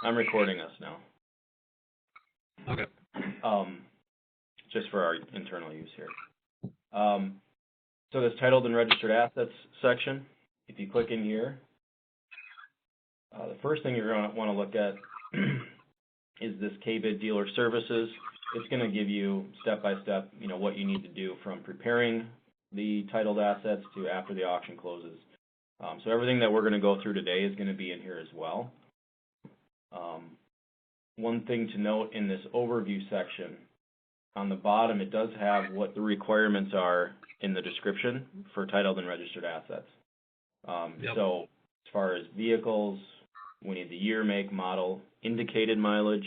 I'm recording us now. Okay. Just for our internal use here. So this titled and registered assets section, if you click in here, the first thing you're going to want to look at is this KBID dealer services. It's going to give you step-by-step, what you need to do from preparing the titled assets to after the auction closes. So everything that we're going to go through today is going to be in here as well. One thing to note in this overview section, on the bottom it does have what the requirements are in the description for titled and registered assets. So as far as vehicles, we need the year, make, model, indicated mileage,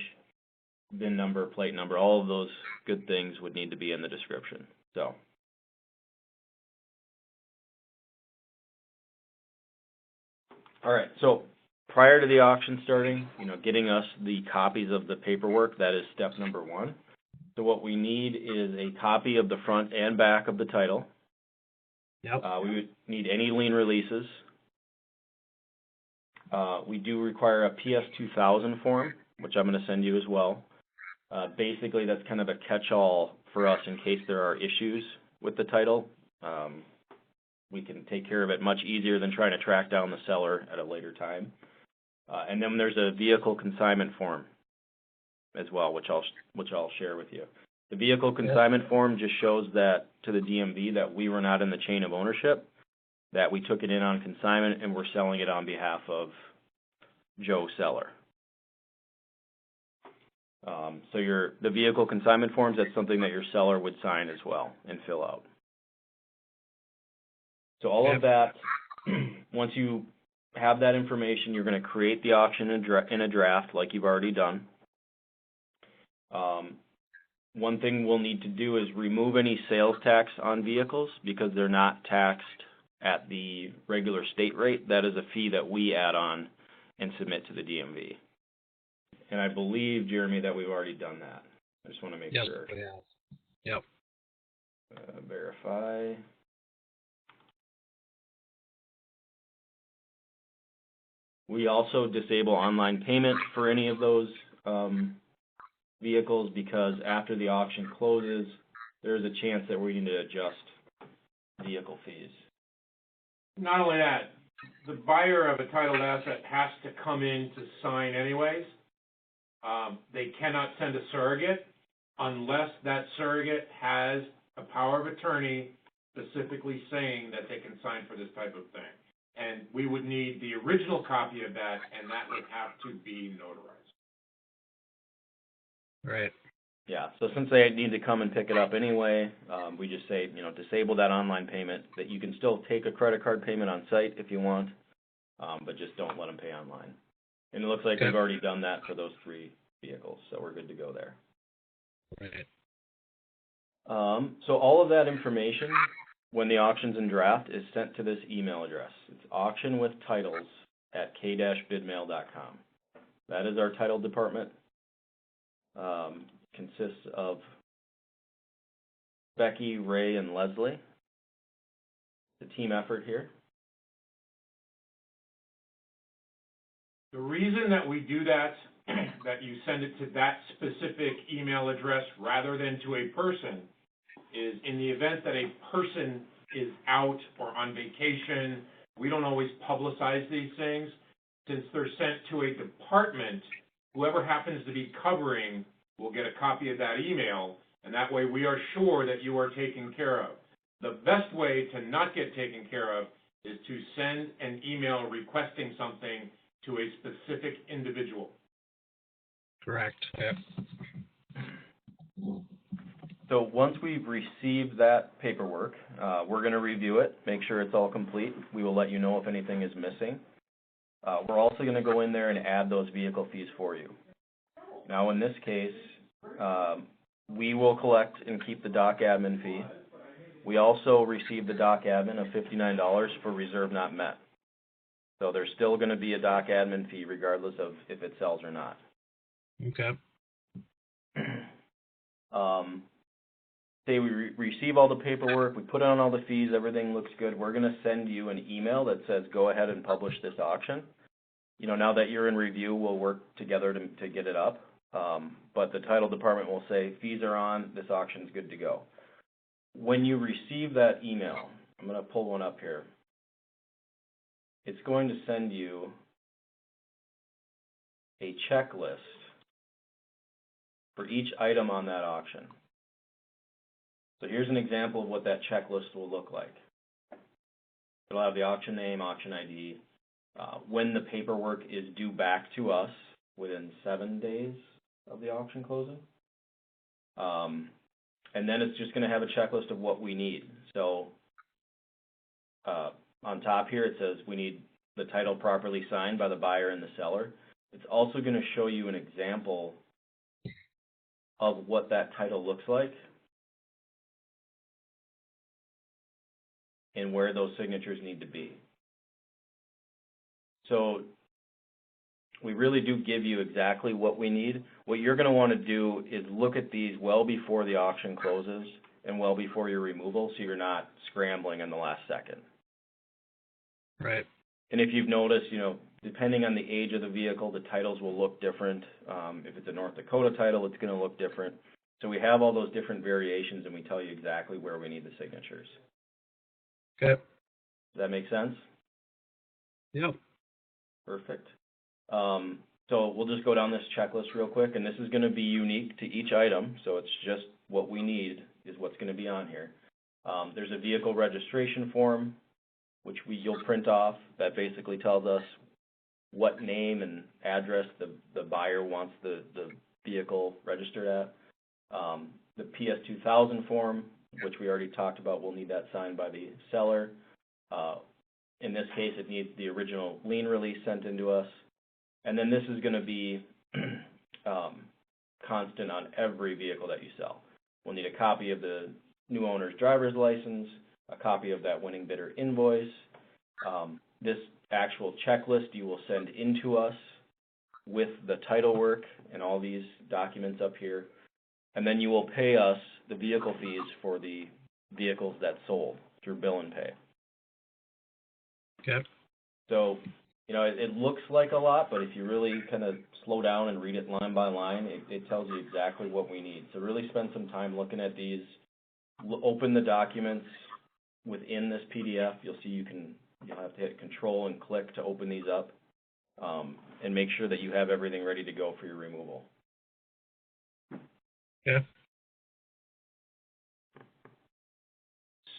VIN number, plate number, all of those good things would need to be in the description. So all right, so prior to the auction starting, getting us the copies of the paperwork, that is step number one. So what we need is a copy of the front and back of the title. Yep. We would need any lien releases. We do require a PS 2000 form, which I'm going to send you as well. Basically, that's kind of a catch-all for us in case there are issues with the title. We can take care of it much easier than trying to track down the seller at a later time. And then there's a vehicle consignment form as well, which I'll share with you. The vehicle consignment form just shows that to the DMV that we were not in the chain of ownership, that we took it in on consignment and we're selling it on behalf of Joe Seller. So the vehicle consignment forms, that's something that your seller would sign as well and fill out. So all of that, once you have that information, you're going to create the auction in a draft like you've already done. One thing we'll need to do is remove any sales tax on vehicles because they're not taxed at the regular state rate. That is a fee that we add on and submit to the DMV. And I believe, Jeremy, that we've already done that. I just want to make sure. Yep. Verify. We also disable online payment for any of those vehicles because after the auction closes, there's a chance that we need to adjust vehicle fees. Not only that, the buyer of a titled asset has to come in to sign anyways. They cannot send a surrogate unless that surrogate has a power of attorney specifically saying that they can sign for this type of thing. And we would need the original copy of that, and that would have to be notarized. Right. Yeah, so since they need to come and pick it up anyway, we just say, disable that online payment, that you can still take a credit card payment on site if you want, but just don't let them pay online. And it looks like we've already done that for those 3 vehicles, so we're good to go there. Right. So all of that information, when the auction's in draft, is sent to this email address. It's auctionwithtitles@k-bidmail.com. That is our title department. Consists of Becky, Ray, and Leslie. It's a team effort here. The reason that we do that, that you send it to that specific email address rather than to a person, is in the event that a person is out or on vacation, we don't always publicize these things. Since they're sent to a department, whoever happens to be covering will get a copy of that email, and that way we are sure that you are taken care of. The best way to not get taken care of is to send an email requesting something to a specific individual. Correct. Yep. So once we've received that paperwork, we're going to review it, make sure it's all complete. We will let you know if anything is missing. We're also going to go in there and add those vehicle fees for you. Now in this case, we will collect and keep the dock admin fee. We also receive the dock admin of $59 for reserve not met. So there's still going to be a dock admin fee regardless of if it sells or not. Okay. Say we receive all the paperwork, we put on all the fees, everything looks good, we're going to send you an email that says go ahead and publish this auction. you know, now that you're in review, we'll work together to get it up. But the title department will say, fees are on, this auction's good to go. When you receive that email, I'm going to pull one up here. It's going to send you a checklist for each item on that auction. So here's an example of what that checklist will look like. It'll have the auction name, auction ID, when the paperwork is due back to us within 7 days of the auction closing. And then it's just going to have a checklist of what we need. So on top here it says we need the title properly signed by the buyer and the seller. It's also going to show you an example of what that title looks like and where those signatures need to be. So we really do give you exactly what we need. What you're going to want to do is look at these well before the auction closes and well before your removal, so you're not scrambling in the last second. Right. And if you've noticed, you know, depending on the age of the vehicle, the titles will look different. If it's a North Dakota title, it's going to look different. So we have all those different variations, and we tell you exactly where we need the signatures. Okay. Does that make sense? Yep. Perfect. So we'll just go down this checklist real quick, and this is going to be unique to each item, so it's just what we need is what's going to be on here. There's a vehicle registration form, which you'll print off, that basically tells us what name and address the buyer wants the vehicle registered at. The PS2000 form, which we already talked about, we'll need that signed by the seller. In this case, it needs the original lien release sent into us. And then this is going to be constant on every vehicle that you sell. We'll need a copy of the new owner's driver's license, a copy of that winning bidder invoice. This actual checklist you will send into us with the title work and all these documents up here. And then you will pay us the vehicle fees for the vehicles that sold through bill and pay. Okay. So, you know, it looks like a lot, but if you really kind of slow down and read it line by line, it tells you exactly what we need. So really spend some time looking at these. Open the documents within this PDF. You'll see you'll have to hit Control and click to open these up, and make sure that you have everything ready to go for your removal. Okay.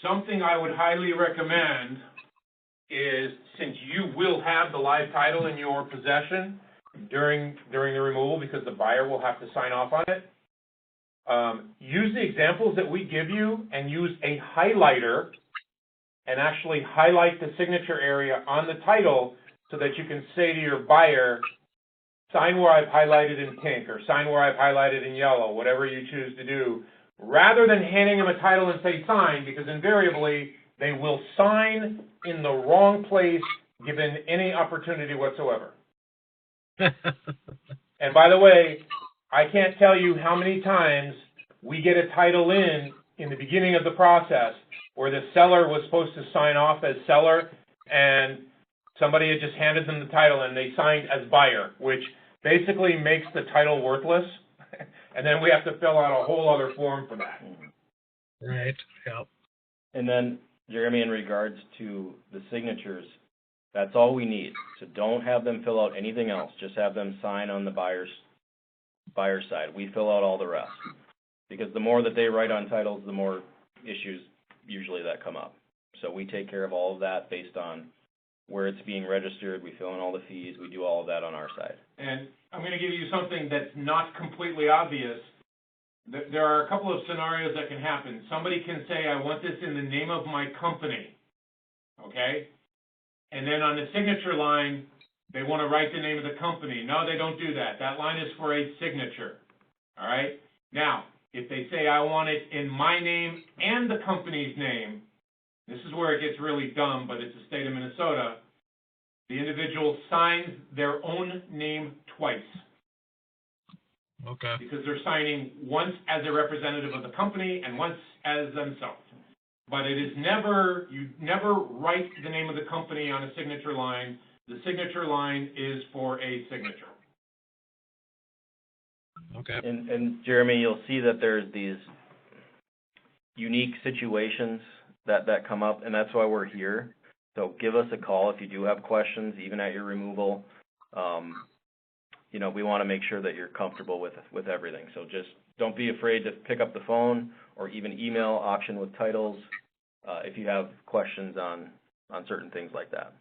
Something I would highly recommend is, since you will have the live title in your possession during the removal, because the buyer will have to sign off on it, use the examples that we give you and use a highlighter and actually highlight the signature area on the title so that you can say to your buyer, sign where I've highlighted in pink or sign where I've highlighted in yellow, whatever you choose to do, rather than handing them a title and say sign, because invariably they will sign in the wrong place given any opportunity whatsoever. And by the way, I can't tell you how many times we get a title in the beginning of the process where the seller was supposed to sign off as seller and somebody had just handed them the title and they signed as buyer, which basically makes the title worthless. And then we have to fill out a whole other form for that. Right. Yep. And then, Jeremy, in regards to the signatures, that's all we need. So don't have them fill out anything else. Just have them sign on the buyer's side. We fill out all the rest. Because the more that they write on titles, the more issues usually that come up. So we take care of all of that based on where it's being registered. We fill in all the fees. We do all of that on our side. And I'm going to give you something that's not completely obvious. There are a couple of scenarios that can happen. Somebody can say, I want this in the name of my company, okay? And then on the signature line, they want to write the name of the company. No, they don't do that. That line is for a signature, all right? Now, if they say, I want it in my name and the company's name, this is where it gets really dumb, but it's the state of Minnesota. The individual signs their own name twice. Okay. Because they're signing once as a representative of the company and once as themselves. But it is never, you never write the name of the company on a signature line the signature line is for a signature. Okay. And Jeremy, you'll see that there's these unique situations that come up, and that's why we're here. So give us a call if you do have questions, even at your removal. You know, we want to make sure that you're comfortable with everything. So just don't be afraid to pick up the phone or even email Auction with Titles if you have questions on certain things like that.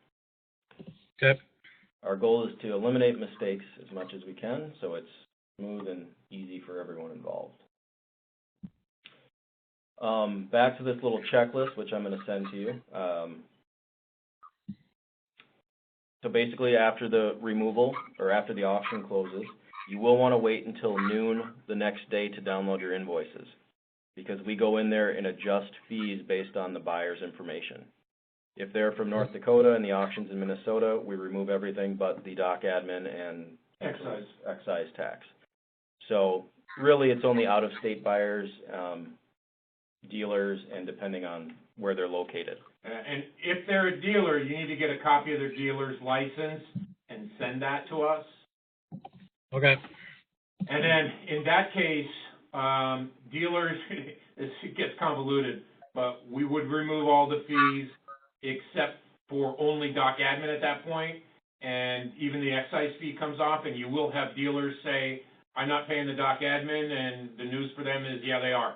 Okay. Our goal is to eliminate mistakes as much as we can, so it's smooth and easy for everyone involved. Back to this little checklist, which I'm going to send to you. So basically, after the removal, or after the auction closes, you will want to wait until noon the next day to download your invoices, because we go in there and adjust fees based on the buyer's information. If they're from North Dakota and the auction's in Minnesota, we remove everything but the dock admin and excise tax. So really, it's only out-of-state buyers, dealers, and depending on where they're located. And if they're a dealer, you need to get a copy of their dealer's license and send that to us. Okay. And then in that case, dealers, this gets convoluted, but we would remove all the fees except for only dock admin at that point, and even the excise fee comes off, and you will have dealers say, I'm not paying the dock admin, and the news for them is, yeah, they are.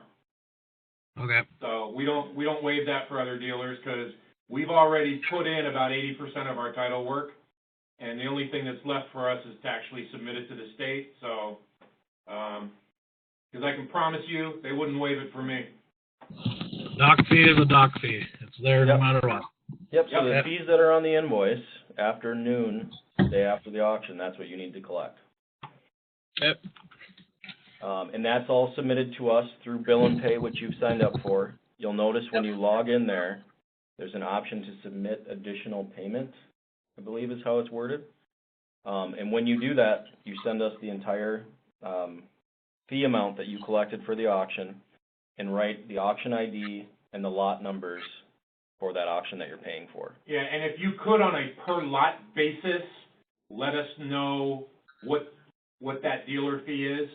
Okay. So we don't waive that for other dealers, because we've already put in about 80% of our title work, and the only thing that's left for us is to actually submit it to the state. So, because I can promise you, they wouldn't waive it for me. Dock fee is a dock fee. It's there no matter what. Yep, so the Yep. fees that are on the invoice after noon, day after the auction, that's what you need to collect. Yep. And that's all submitted to us through Bill and Pay, which you've signed up for. You'll notice when you log in there, there's an option to submit additional payment, I believe is how it's worded. And when you do that, you send us the entire fee amount that you collected for the auction and write the auction ID and the lot numbers for that auction that you're paying for. Yeah, and if you could, on a per lot basis, let us know what that dealer fee is.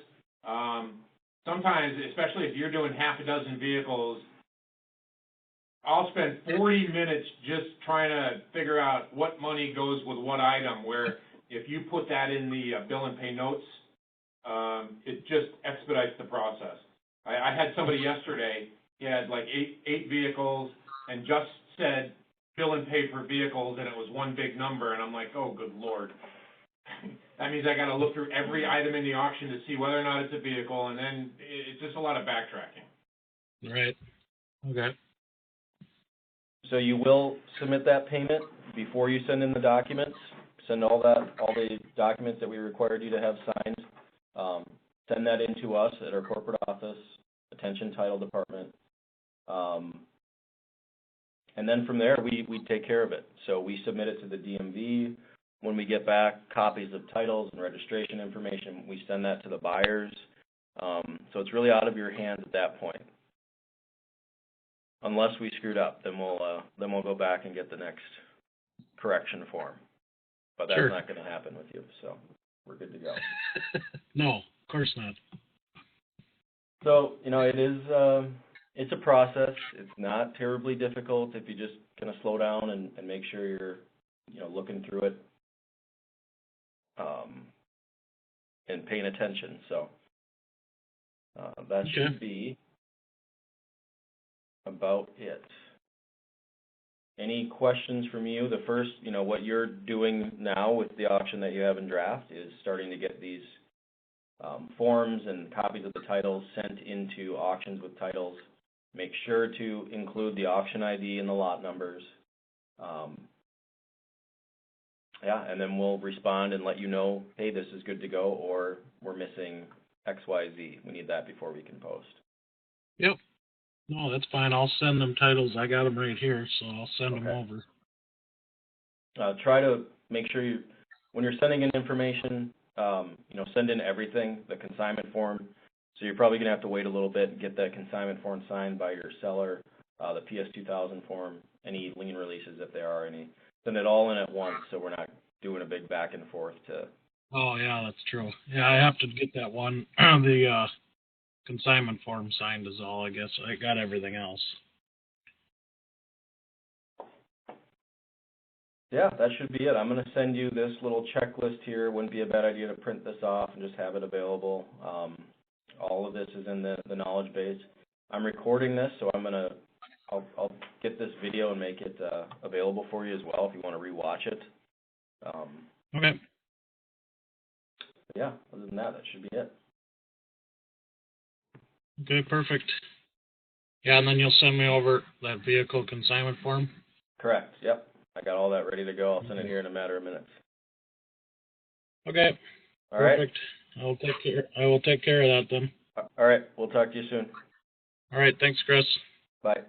Sometimes, especially if you're doing half a dozen vehicles, I'll spend 40 minutes just trying to figure out what money goes with what item, where if you put that in the bill and pay notes, it just expedites the process. I had somebody yesterday, he had like eight vehicles and just said bill and pay for vehicles, and it was one big number, and I'm like, oh, good Lord. That means I got to look through every item in the auction to see whether or not it's a vehicle, and then it's just a lot of backtracking. Right. Okay. So you will submit that payment before you send in the documents. Send all the documents that we required you to have signed. Send that in to us at our corporate office, Attention Title Department. And then from there, we take care of it. So we submit it to the DMV. When we get back copies of titles and registration information, we send that to the buyers. So it's really out of your hands at that point. Unless we screwed up, then we'll go back and get the next correction form. But that's Sure. not going to happen with you, so we're good to go. No, of course not. So, you know, it's a process. It's not terribly difficult if you just kind of slow down and make sure you're, you know, looking through it and paying attention. So that should be about it. Any questions from you? The first, you know, what you're doing now with the auction that you have in draft is starting to get these forms and copies of the titles sent into Auctions with Titles. Make sure to include the auction ID and the lot numbers. And then we'll respond and let you know, hey, this is good to go, or we're missing XYZ. We need that before we can post. Yep. No, that's fine. I'll send them titles. I got them right here, so I'll send them over. Try to make sure when you're sending in information, you know, send in everything, the consignment form. So you're probably going to have to wait a little bit and get that consignment form signed by your seller, the PS2000 form, any lien releases if there are any. send it all in at once, so we're not doing a big back and forth to, Oh, yeah, that's true. Yeah, I have to get that one, the, consignment form signed is all, I guess. I got everything else. yeah, that should be it. I'm gonna send you this little checklist here. Wouldn't be a bad idea to print this off and just have it available. All of this is in the knowledge base. I'm recording this, so I'll get this video and make it available for you as well if you want to rewatch it. Okay. Yeah, other than that, that should be it. Okay, perfect. Yeah, and then you'll send me over that vehicle consignment form? Correct, yep. I got all that ready to go. I'll send it here in a matter of minutes. Okay, All right. perfect. I will take care of that then. All right, we'll talk to you soon. All right, thanks, Chris. Bye.